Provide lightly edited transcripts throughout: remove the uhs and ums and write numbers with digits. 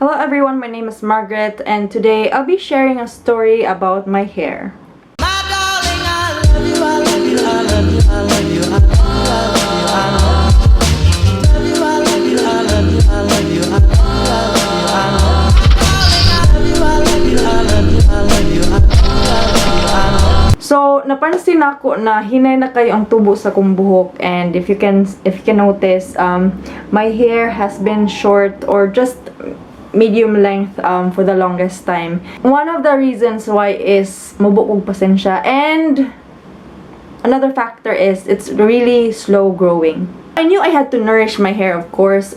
Hello everyone, my name is Margrette and today I'll be sharing a story about my hair. So, napansin ako na hinay na kayo ang tubo sa kong buhok, and if you can notice, my hair has been short or just medium length for the longest time. One of the reasons why is mabukog pasensya, and another factor is it's really slow growing. I knew I had to nourish my hair, of course.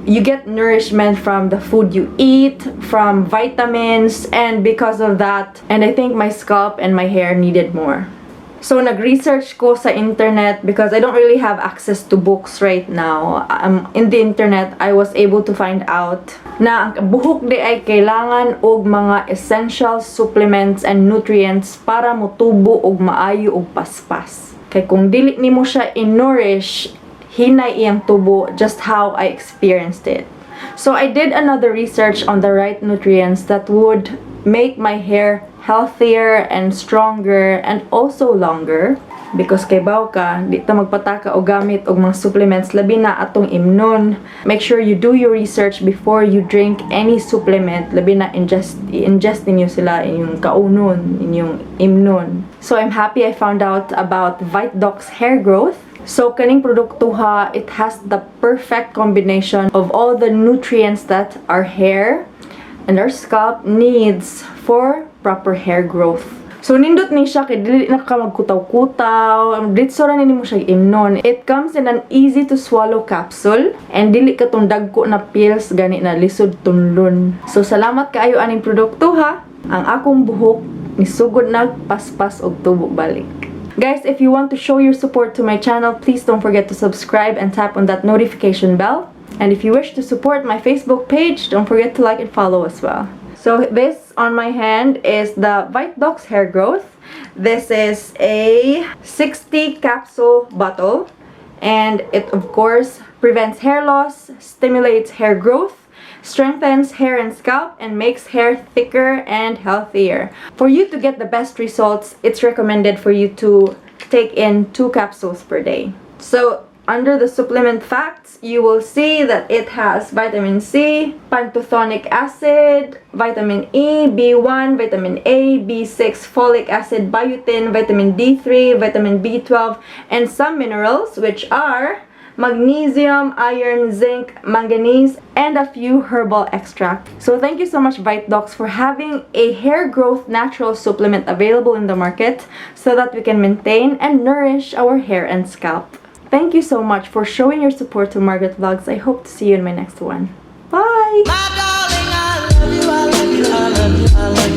You get nourishment from the food you eat, from vitamins, and because of that, and I think my scalp and my hair needed more. So, nag-research ko sa internet because I don't really have access to books right now. In the internet, I was able to find out na ang buhok di ay kailangan og mga essential supplements and nutrients para motubo og maayo og paspas. Kay kung dili nimo siya in-nourish, hinay iyang tubo, just how I experienced it. So I did another research on the right nutrients that would make my hair healthier and stronger and also longer. Because kay baw ka, di ta magpataka o gamit og mga supplements, labi na atong imnon. Make sure you do your research before you drink any supplement, labi na ingest ninyo sila inyong kaunon, inyong imnon. So I'm happy I found out about ViteDox hair growth. So, kaning produkto ha, it has the perfect combination of all the nutrients that our hair and our scalp needs for proper hair growth. So, nindot ni siya, kay dili na ka magkutaw-kutaw, ditso ra nimo siya imnon. It comes in an easy to swallow capsule, and dili ka tong dagko na pills, gani na lisod tunlon. So, salamat kaayo aning produkto ha. Ang akong buhok, nisugod na paspas og tubo balik. Guys, if you want to show your support to my channel, please don't forget to subscribe and tap on that notification bell. And if you wish to support my Facebook page, don't forget to like and follow as well. So this on my hand is the ViteDox hair growth. This is a 60 capsule bottle, and it of course prevents hair loss, stimulates hair growth, strengthens hair and scalp, and makes hair thicker and healthier. For you to get the best results, it's recommended for you to take in 2 capsules per day. So, under the supplement facts, you will see that it has vitamin C, pantothenic acid, vitamin E, B1, vitamin A, B6, folic acid, biotin, vitamin D3, vitamin B12, and some minerals, which are magnesium, iron, zinc, manganese, and a few herbal extracts. So thank you so much ViteDox for having a hair growth natural supplement available in the market so that we can maintain and nourish our hair and scalp. Thank you so much for showing your support to Margrette Vlogs. I hope to see you in my next one. Bye! My darling, I love you, I love you, I love you, I love you.